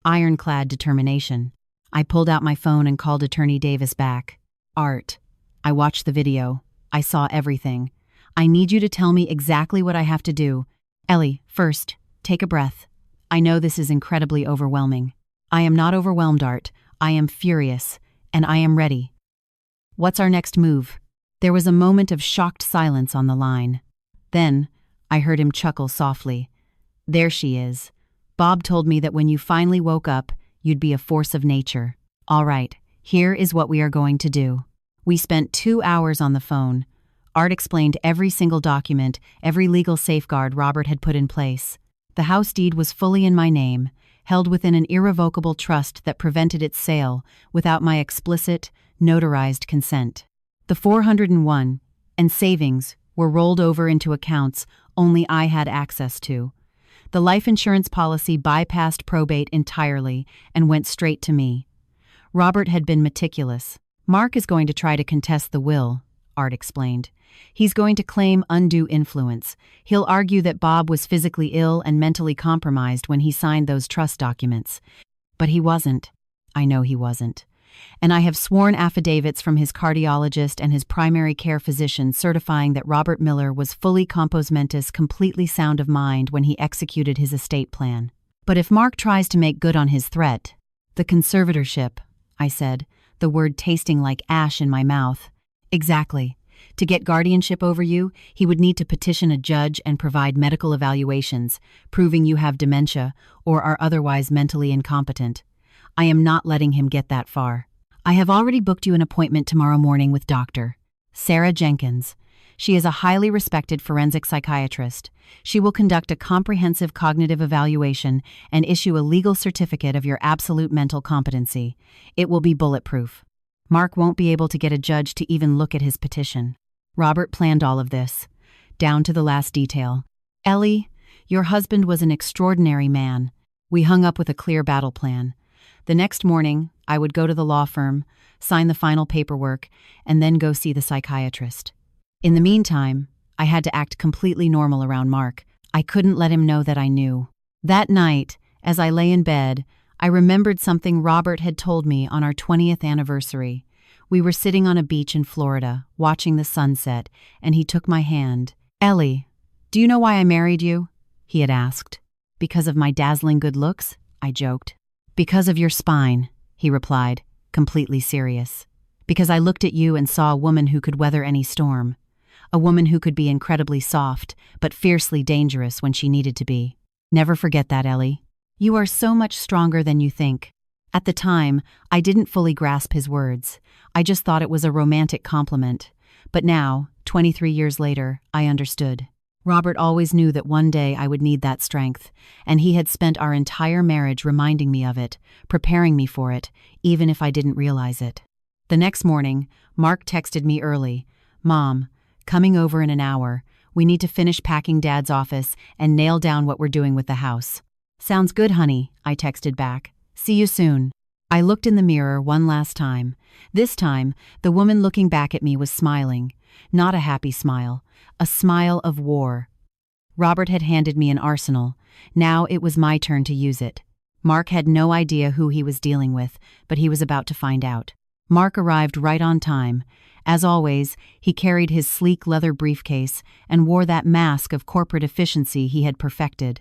Ironclad determination. I pulled out my phone and called Attorney Davis back. "Art, I watched the video. I saw everything. I need you to tell me exactly what I have to do. Ellie, first, take a breath. I know this is incredibly overwhelming. I am not overwhelmed, Art. I am furious, and I am ready. What's our next move?" There was a moment of shocked silence on the line. Then, I heard him chuckle softly. "There she is. Bob told me that when you finally woke up, you'd be a force of nature. All right, here is what we are going to do." We spent 2 hours on the phone. Art explained every single document, every legal safeguard Robert had put in place. The house deed was fully in my name, held within an irrevocable trust that prevented its sale without my explicit, notarized consent. The 401 and savings were rolled over into accounts only I had access to. The life insurance policy bypassed probate entirely and went straight to me. Robert had been meticulous. Mark is going to try to contest the will, Art explained. He's going to claim undue influence. He'll argue that Bob was physically ill and mentally compromised when he signed those trust documents. But he wasn't. I know he wasn't. And I have sworn affidavits from his cardiologist and his primary care physician certifying that Robert Miller was fully compos mentis, completely sound of mind when he executed his estate plan. But if Mark tries to make good on his threat, the conservatorship, I said, the word tasting like ash in my mouth. Exactly. To get guardianship over you, he would need to petition a judge and provide medical evaluations, proving you have dementia or are otherwise mentally incompetent. I am not letting him get that far. I have already booked you an appointment tomorrow morning with Dr. Sarah Jenkins. She is a highly respected forensic psychiatrist. She will conduct a comprehensive cognitive evaluation and issue a legal certificate of your absolute mental competency. It will be bulletproof. Mark won't be able to get a judge to even look at his petition. Robert planned all of this, down to the last detail. Ellie, your husband was an extraordinary man. We hung up with a clear battle plan. The next morning, I would go to the law firm, sign the final paperwork, and then go see the psychiatrist. In the meantime, I had to act completely normal around Mark. I couldn't let him know that I knew. That night, as I lay in bed, I remembered something Robert had told me on our 20th anniversary. We were sitting on a beach in Florida, watching the sunset, and he took my hand. Ellie, do you know why I married you? He had asked. Because of my dazzling good looks? I joked. Because of your spine, he replied, completely serious. Because I looked at you and saw a woman who could weather any storm. A woman who could be incredibly soft, but fiercely dangerous when she needed to be. Never forget that, Ellie. You are so much stronger than you think. At the time, I didn't fully grasp his words. I just thought it was a romantic compliment. But now, 23 years later, I understood. Robert always knew that one day I would need that strength, and he had spent our entire marriage reminding me of it, preparing me for it, even if I didn't realize it. The next morning, Mark texted me early. Mom, coming over in an hour. We need to finish packing Dad's office and nail down what we're doing with the house. Sounds good, honey, I texted back. See you soon. I looked in the mirror one last time. This time, the woman looking back at me was smiling. Not a happy smile. A smile of war. Robert had handed me an arsenal. Now it was my turn to use it. Mark had no idea who he was dealing with, but he was about to find out. Mark arrived right on time. As always, he carried his sleek leather briefcase and wore that mask of corporate efficiency he had perfected.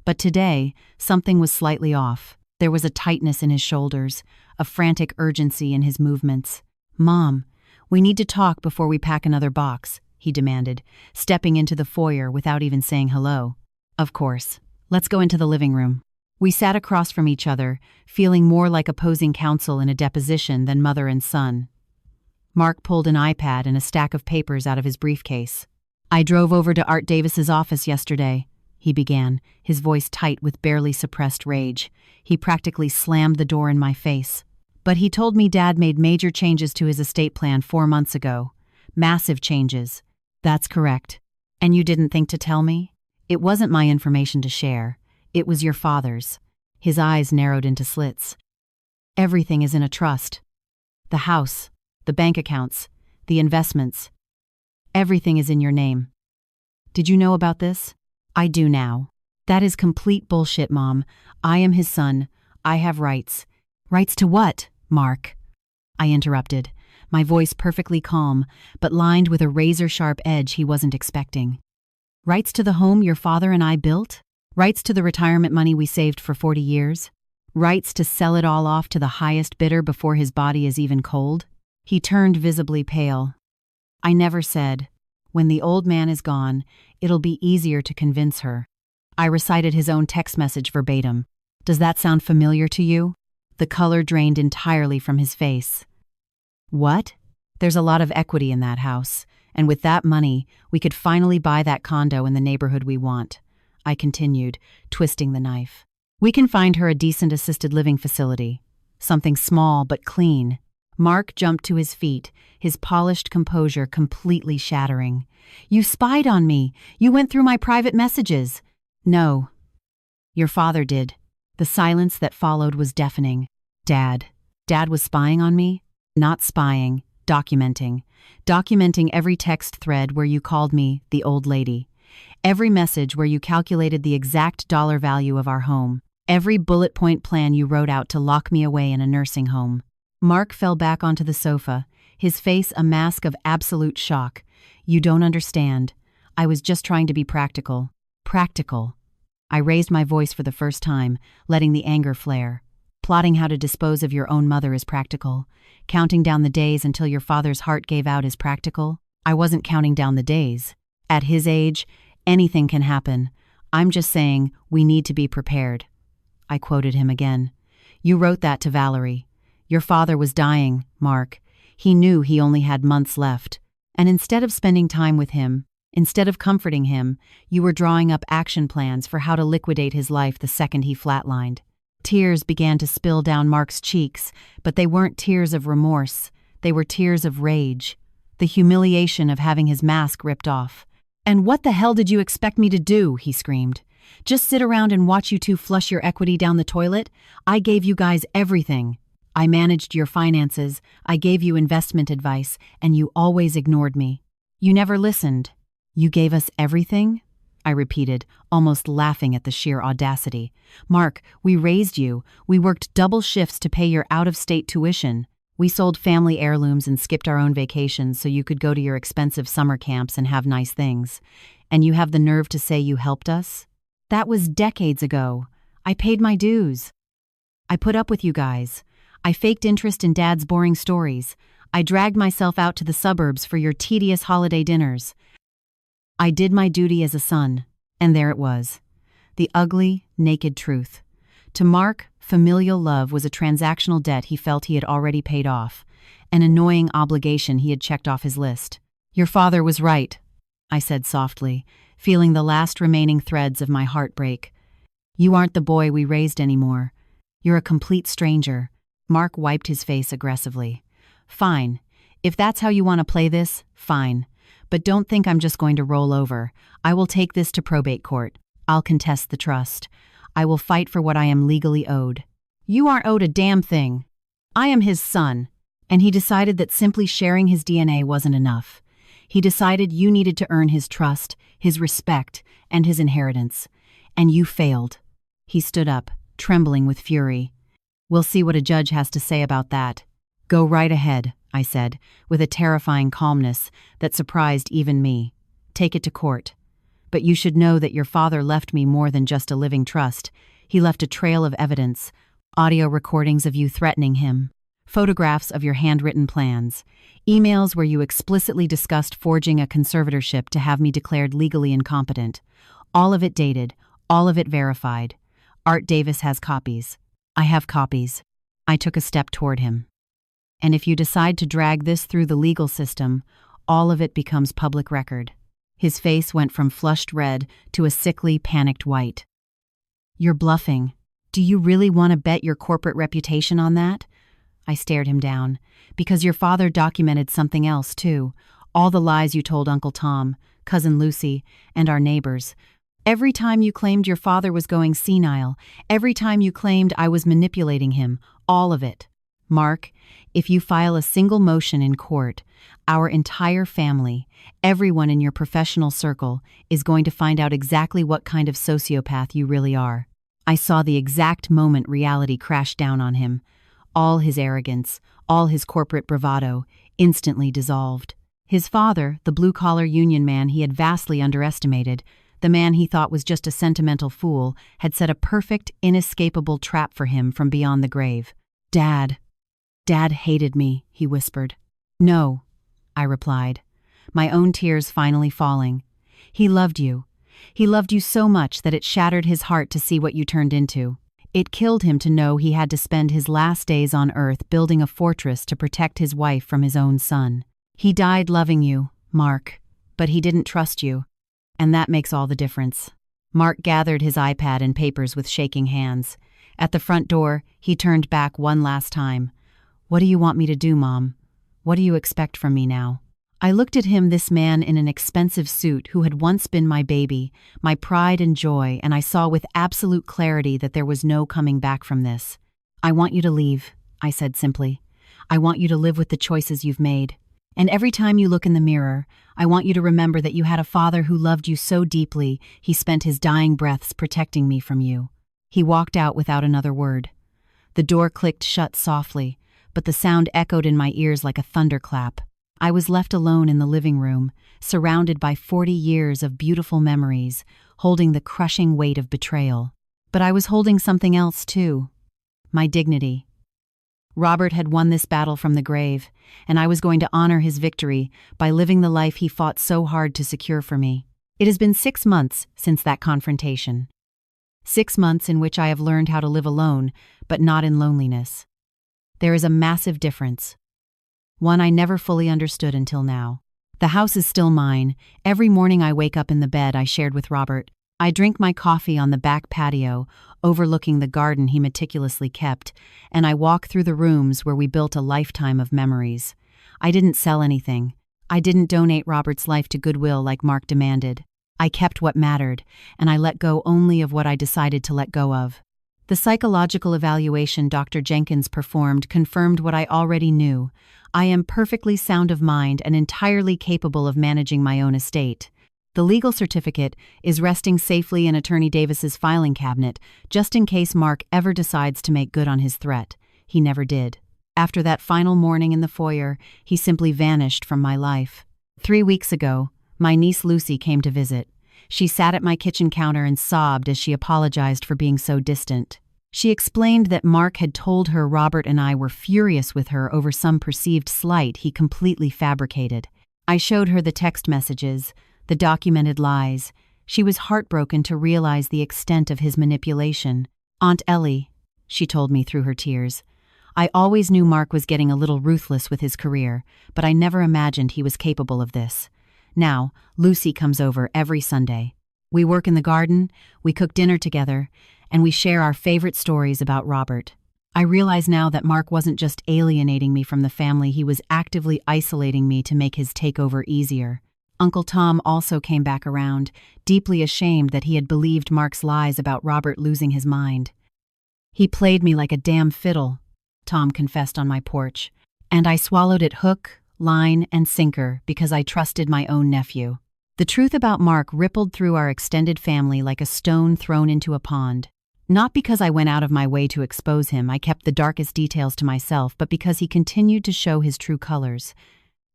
But today, something was slightly off. There was a tightness in his shoulders, a frantic urgency in his movements. Mom, we need to talk before we pack another box, he demanded, stepping into the foyer without even saying hello. Of course. Let's go into the living room. We sat across from each other, feeling more like opposing counsel in a deposition than mother and son. Mark pulled an iPad and a stack of papers out of his briefcase. I drove over to Art Davis's office yesterday, he began, his voice tight with barely suppressed rage. He practically slammed the door in my face. But he told me Dad made major changes to his estate plan 4 months ago. Massive changes. That's correct. And you didn't think to tell me? It wasn't my information to share. It was your father's. His eyes narrowed into slits. Everything is in a trust. The house, the bank accounts, the investments. Everything is in your name. Did you know about this? I do now. That is complete bullshit, Mom. I am his son. I have rights. Rights to what, Mark? I interrupted, my voice perfectly calm, but lined with a razor-sharp edge he wasn't expecting. Rights to the home your father and I built? Rights to the retirement money we saved for 40 years? Rights to sell it all off to the highest bidder before his body is even cold? He turned visibly pale. I never said, when the old man is gone, it'll be easier to convince her. I recited his own text message verbatim. Does that sound familiar to you? The color drained entirely from his face. What? There's a lot of equity in that house, and with that money, we could finally buy that condo in the neighborhood we want. I continued, twisting the knife. We can find her a decent assisted living facility. Something small but clean. Mark jumped to his feet, his polished composure completely shattering. You spied on me. You went through my private messages. No. Your father did. The silence that followed was deafening. Dad. Dad was spying on me? Not spying. Documenting. Documenting every text thread where you called me the old lady. Every message where you calculated the exact dollar value of our home. Every bullet point plan you wrote out to lock me away in a nursing home. Mark fell back onto the sofa, his face a mask of absolute shock. You don't understand. I was just trying to be practical. Practical. I raised my voice for the first time, letting the anger flare. Plotting how to dispose of your own mother is practical. Counting down the days until your father's heart gave out is practical. I wasn't counting down the days. At his age, anything can happen. I'm just saying we need to be prepared. I quoted him again. You wrote that to Valerie. Your father was dying, Mark. He knew he only had months left. And instead of spending time with him, instead of comforting him, you were drawing up action plans for how to liquidate his life the second he flatlined. Tears began to spill down Mark's cheeks, but they weren't tears of remorse. They were tears of rage. The humiliation of having his mask ripped off. And what the hell did you expect me to do? He screamed. Just sit around and watch you two flush your equity down the toilet? I gave you guys everything. I managed your finances, I gave you investment advice, and you always ignored me. You never listened. You gave us everything? I repeated, almost laughing at the sheer audacity. Mark, we raised you. We worked double shifts to pay your out-of-state tuition. We sold family heirlooms and skipped our own vacations so you could go to your expensive summer camps and have nice things. And you have the nerve to say you helped us? That was decades ago. I paid my dues. I put up with you guys. I faked interest in Dad's boring stories. I dragged myself out to the suburbs for your tedious holiday dinners. I did my duty as a son, and there it was. The ugly, naked truth. To Mark, familial love was a transactional debt he felt he had already paid off, an annoying obligation he had checked off his list. Your father was right, I said softly, feeling the last remaining threads of my heart break. You aren't the boy we raised anymore. You're a complete stranger. Mark wiped his face aggressively. Fine. If that's how you want to play this, fine. But don't think I'm just going to roll over. I will take this to probate court. I'll contest the trust. I will fight for what I am legally owed. You aren't owed a damn thing. I am his son. And he decided that simply sharing his DNA wasn't enough. He decided you needed to earn his trust, his respect, and his inheritance. And you failed. He stood up, trembling with fury. We'll see what a judge has to say about that. Go right ahead, I said, with a terrifying calmness that surprised even me. Take it to court. But you should know that your father left me more than just a living trust. He left a trail of evidence, audio recordings of you threatening him, photographs of your handwritten plans, emails where you explicitly discussed forging a conservatorship to have me declared legally incompetent. All of it dated, all of it verified. Art Davis has copies. I have copies. I took a step toward him. And if you decide to drag this through the legal system, all of it becomes public record. His face went from flushed red to a sickly, panicked white. You're bluffing. Do you really want to bet your corporate reputation on that? I stared him down. Because your father documented something else, too. All the lies you told Uncle Tom, Cousin Lucy, and our neighbors. Every time you claimed your father was going senile, every time you claimed I was manipulating him, all of it. Mark, if you file a single motion in court, our entire family, everyone in your professional circle, is going to find out exactly what kind of sociopath you really are. I saw the exact moment reality crashed down on him. All his arrogance, all his corporate bravado, instantly dissolved. His father, the blue-collar union man he had vastly underestimated, the man he thought was just a sentimental fool, had set a perfect, inescapable trap for him from beyond the grave. Dad hated me, he whispered. No, I replied, my own tears finally falling. He loved you. He loved you so much that it shattered his heart to see what you turned into. It killed him to know he had to spend his last days on earth building a fortress to protect his wife from his own son. He died loving you, Mark, but he didn't trust you. And that makes all the difference. Mark gathered his iPad and papers with shaking hands. At the front door, he turned back one last time. "What do you want me to do, Mom? What do you expect from me now?" I looked at him, this man in an expensive suit who had once been my baby, my pride and joy, and I saw with absolute clarity that there was no coming back from this. "I want you to leave," I said simply. "I want you to live with the choices you've made. And every time you look in the mirror, I want you to remember that you had a father who loved you so deeply, he spent his dying breaths protecting me from you." He walked out without another word. The door clicked shut softly, but the sound echoed in my ears like a thunderclap. I was left alone in the living room, surrounded by 40 years of beautiful memories, holding the crushing weight of betrayal. But I was holding something else too. My dignity. Robert had won this battle from the grave, and I was going to honor his victory by living the life he fought so hard to secure for me. It has been 6 months since that confrontation. 6 months in which I have learned how to live alone, but not in loneliness. There is a massive difference. One I never fully understood until now. The house is still mine. Every morning I wake up in the bed I shared with Robert. I drink my coffee on the back patio, overlooking the garden he meticulously kept, and I walk through the rooms where we built a lifetime of memories. I didn't sell anything. I didn't donate Robert's life to Goodwill like Mark demanded. I kept what mattered, and I let go only of what I decided to let go of. The psychological evaluation Dr. Jenkins performed confirmed what I already knew. I am perfectly sound of mind and entirely capable of managing my own estate. The legal certificate is resting safely in Attorney Davis's filing cabinet, just in case Mark ever decides to make good on his threat. He never did. After that final morning in the foyer, he simply vanished from my life. 3 weeks ago, my niece Lucy came to visit. She sat at my kitchen counter and sobbed as she apologized for being so distant. She explained that Mark had told her Robert and I were furious with her over some perceived slight he completely fabricated. I showed her the text messages, the documented lies. She was heartbroken to realize the extent of his manipulation. "Aunt Ellie," she told me through her tears, "I always knew Mark was getting a little ruthless with his career, but I never imagined he was capable of this. Now, Lucy comes over every Sunday. We work in the garden, we cook dinner together, and we share our favorite stories about Robert. I realize now that Mark wasn't just alienating me from the family, he was actively isolating me to make his takeover easier." Uncle Tom also came back around, deeply ashamed that he had believed Mark's lies about Robert losing his mind. "He played me like a damn fiddle," Tom confessed on my porch, "and I swallowed it hook, line, and sinker because I trusted my own nephew." The truth about Mark rippled through our extended family like a stone thrown into a pond. Not because I went out of my way to expose him, I kept the darkest details to myself, but because he continued to show his true colors.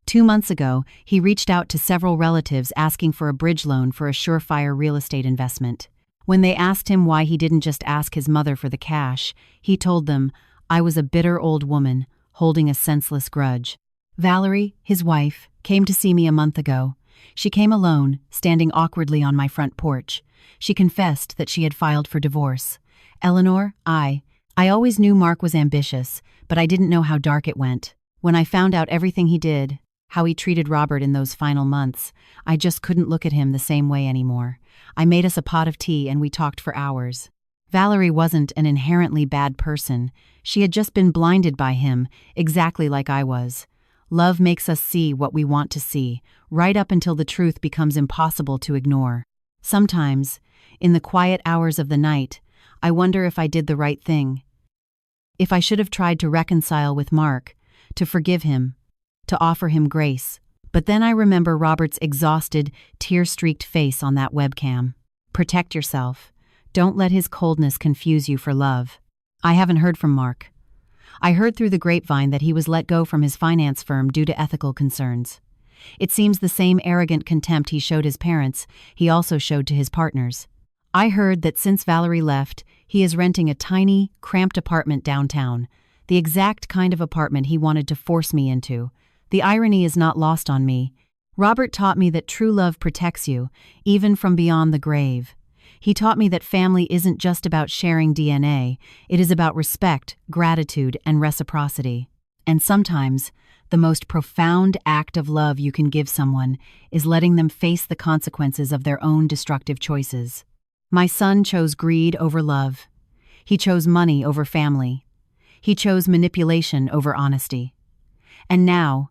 2 months ago, he reached out to several relatives asking for a bridge loan for a surefire real estate investment. When they asked him why he didn't just ask his mother for the cash, he told them, "I was a bitter old woman, holding a senseless grudge." Valerie, his wife, came to see me a month ago. She came alone, standing awkwardly on my front porch. She confessed that she had filed for divorce. "Eleanor, I always knew Mark was ambitious, but I didn't know how dark it went. When I found out everything he did, how he treated Robert in those final months, I just couldn't look at him the same way anymore. I made us a pot of tea and we talked for hours." Valerie wasn't an inherently bad person. She had just been blinded by him, exactly like I was. Love makes us see what we want to see, right up until the truth becomes impossible to ignore. Sometimes, in the quiet hours of the night, I wonder if I did the right thing. If I should have tried to reconcile with Mark, to forgive him, to offer him grace. But then I remember Robert's exhausted, tear-streaked face on that webcam. Protect yourself. Don't let his coldness confuse you for love. I haven't heard from Mark. I heard through the grapevine that he was let go from his finance firm due to ethical concerns. It seems the same arrogant contempt he showed his parents, he also showed to his partners. I heard that since Valerie left, he is renting a tiny, cramped apartment downtown, the exact kind of apartment he wanted to force me into. The irony is not lost on me. Robert taught me that true love protects you, even from beyond the grave. He taught me that family isn't just about sharing DNA, it is about respect, gratitude, and reciprocity. And sometimes, the most profound act of love you can give someone is letting them face the consequences of their own destructive choices. My son chose greed over love. He chose money over family. He chose manipulation over honesty. And now,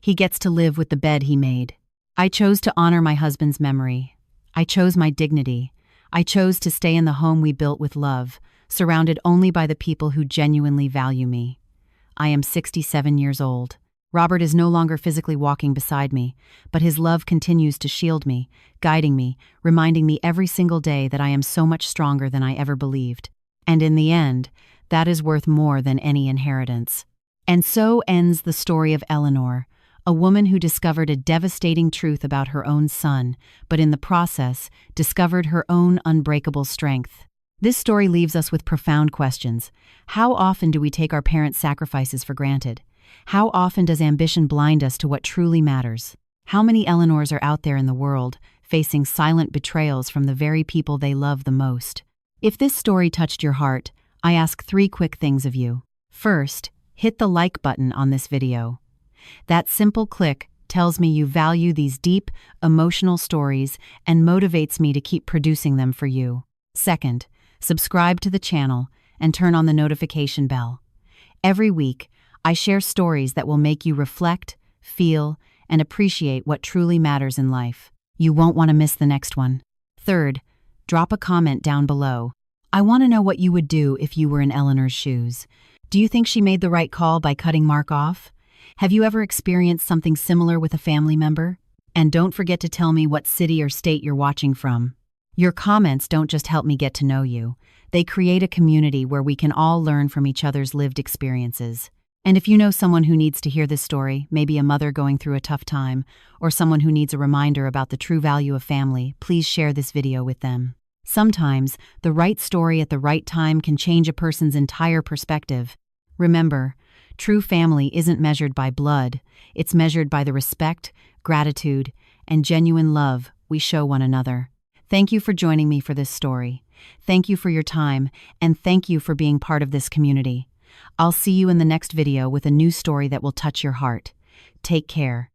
he gets to live with the bed he made. I chose to honor my husband's memory. I chose my dignity. I chose to stay in the home we built with love, surrounded only by the people who genuinely value me. I am 67 years old. Robert is no longer physically walking beside me, but his love continues to shield me, guiding me, reminding me every single day that I am so much stronger than I ever believed. And in the end, that is worth more than any inheritance. And so ends the story of Eleanor, a woman who discovered a devastating truth about her own son, but in the process, discovered her own unbreakable strength. This story leaves us with profound questions. How often do we take our parents' sacrifices for granted? How often does ambition blind us to what truly matters? How many Eleanors are out there in the world, facing silent betrayals from the very people they love the most? If this story touched your heart, I ask 3 quick things of you. First, hit the like button on this video. That simple click tells me you value these deep, emotional stories and motivates me to keep producing them for you. Second, subscribe to the channel and turn on the notification bell. Every week, I share stories that will make you reflect, feel, and appreciate what truly matters in life. You won't want to miss the next one. Third, drop a comment down below. I want to know what you would do if you were in Eleanor's shoes. Do you think she made the right call by cutting Mark off? Have you ever experienced something similar with a family member? And don't forget to tell me what city or state you're watching from. Your comments don't just help me get to know you. They create a community where we can all learn from each other's lived experiences. And if you know someone who needs to hear this story, maybe a mother going through a tough time, or someone who needs a reminder about the true value of family, please share this video with them. Sometimes, the right story at the right time can change a person's entire perspective. Remember, true family isn't measured by blood, it's measured by the respect, gratitude, and genuine love we show one another. Thank you for joining me for this story. Thank you for your time, and thank you for being part of this community. I'll see you in the next video with a new story that will touch your heart. Take care.